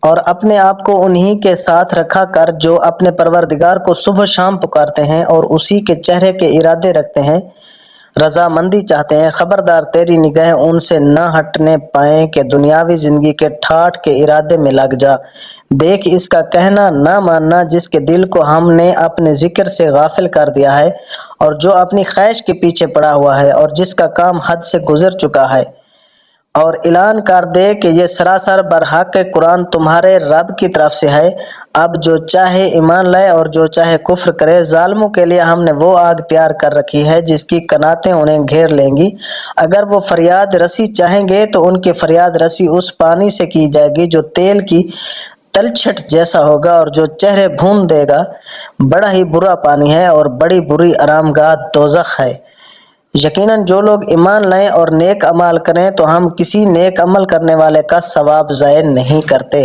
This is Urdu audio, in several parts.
اور اپنے آپ کو انہی کے ساتھ رکھا کر جو اپنے پروردگار کو صبح و شام پکارتے ہیں اور اسی کے چہرے کے ارادے رکھتے ہیں، رضامندی چاہتے ہیں۔ خبردار تیری نگاہیں ان سے نہ ہٹنے پائیں کہ دنیاوی زندگی کے ٹھاٹھ کے ارادے میں لگ جا۔ دیکھ اس کا کہنا نہ ماننا جس کے دل کو ہم نے اپنے ذکر سے غافل کر دیا ہے، اور جو اپنی خواہش کے پیچھے پڑا ہوا ہے، اور جس کا کام حد سے گزر چکا ہے۔ اور اعلان کر دے کہ یہ سراسر برحق قرآن تمہارے رب کی طرف سے ہے۔ اب جو چاہے ایمان لائے اور جو چاہے کفر کرے۔ ظالموں کے لیے ہم نے وہ آگ تیار کر رکھی ہے جس کی قناتیں انہیں گھیر لیں گی۔ اگر وہ فریاد رسی چاہیں گے تو ان کی فریاد رسی اس پانی سے کی جائے گی جو تیل کی تلچھٹ جیسا ہوگا اور جو چہرے بھون دے گا۔ بڑا ہی برا پانی ہے اور بڑی بری آرامگاہ دوزخ ہے۔ یقیناً جو لوگ ایمان لائیں اور نیک اعمال کریں تو ہم کسی نیک عمل کرنے والے کا ثواب ضائع نہیں کرتے۔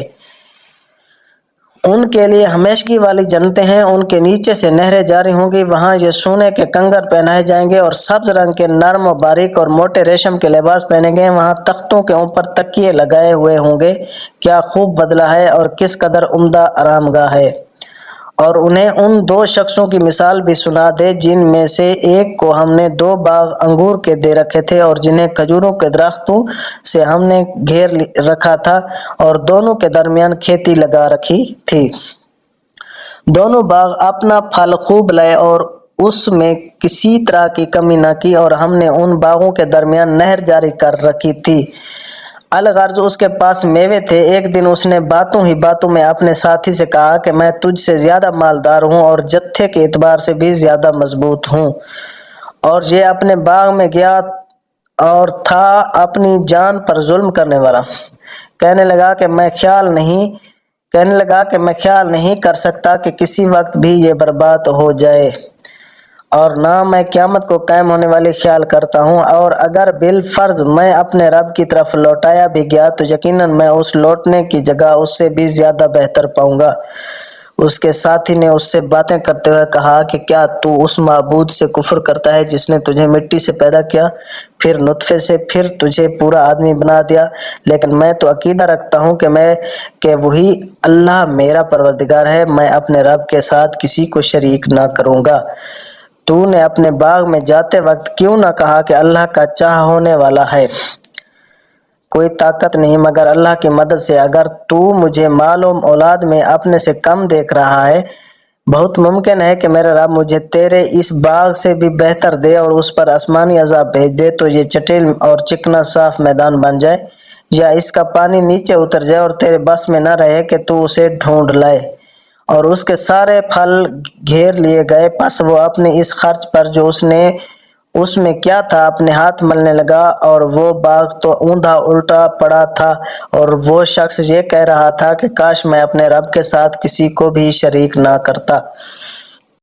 ان کے لیے ہمیشگی والی جنتیں ہیں، ان کے نیچے سے نہریں جاری ہوں گی۔ وہاں یہ سونے کے کنگن پہنائے جائیں گے اور سبز رنگ کے نرم و باریک اور موٹے ریشم کے لباس پہنے گے۔ وہاں تختوں کے اوپر تکیے لگائے ہوئے ہوں گے۔ کیا خوب بدلہ ہے اور کس قدر عمدہ آرامگاہ ہے۔ اور انہیں ان دو شخصوں کی مثال بھی سنا دے جن میں سے ایک کو ہم نے 2 باغ انگور کے دے رکھے تھے اور جنہیں کھجوروں کے درختوں سے ہم نے گھیر رکھا تھا اور دونوں کے درمیان کھیتی لگا رکھی تھی۔ دونوں باغ اپنا پھل خوب لائے اور اس میں کسی طرح کی کمی نہ کی، اور ہم نے ان باغوں کے درمیان نہر جاری کر رکھی تھی۔ الغرض اس کے پاس میوے تھے۔ ایک دن اس نے باتوں ہی باتوں میں اپنے ساتھی سے کہا کہ میں تجھ سے زیادہ مالدار ہوں اور جتھے کے اعتبار سے بھی زیادہ مضبوط ہوں۔ اور یہ اپنے باغ میں گیا اور تھا اپنی جان پر ظلم کرنے والا۔ کہنے لگا کہ میں خیال نہیں کر سکتا کہ کسی وقت بھی یہ برباد ہو جائے، اور نہ میں قیامت کو قائم ہونے والی خیال کرتا ہوں۔ اور اگر بالفرض میں اپنے رب کی طرف لوٹایا بھی گیا تو یقیناً میں اس لوٹنے کی جگہ اس سے بھی زیادہ بہتر پاؤں گا۔ اس کے ساتھی نے اس سے باتیں کرتے ہوئے کہا کہ کیا تو اس معبود سے کفر کرتا ہے جس نے تجھے مٹی سے پیدا کیا، پھر نطفے سے، پھر تجھے پورا آدمی بنا دیا؟ لیکن میں تو عقیدہ رکھتا ہوں کہ وہی اللہ میرا پروردگار ہے، میں اپنے رب کے ساتھ کسی کو شریک نہ کروں گا۔ تو نے اپنے باغ میں جاتے وقت کیوں نہ کہا کہ اللہ کا چاہ ہونے والا ہے؟ کوئی طاقت نہیں مگر اللہ کی مدد سے۔ اگر تو مجھے مال و اولاد میں اپنے سے کم دیکھ رہا ہے، بہت ممکن ہے کہ میرا رب مجھے تیرے اس باغ سے بھی بہتر دے اور اس پر آسمانی عذاب بھیج دے تو یہ چٹیل اور چکنا صاف میدان بن جائے، یا اس کا پانی نیچے اتر جائے اور تیرے بس میں نہ رہے کہ تو اسے ڈھونڈ لائے۔ اور اس کے سارے پھل گھیر لیے گئے، پس وہ اپنے اس خرچ پر جو اس میں کیا تھا اپنے ہاتھ ملنے لگا، اور وہ باغ تو اوندھا الٹا پڑا تھا، اور وہ شخص یہ کہہ رہا تھا کہ کاش میں اپنے رب کے ساتھ کسی کو بھی شریک نہ کرتا۔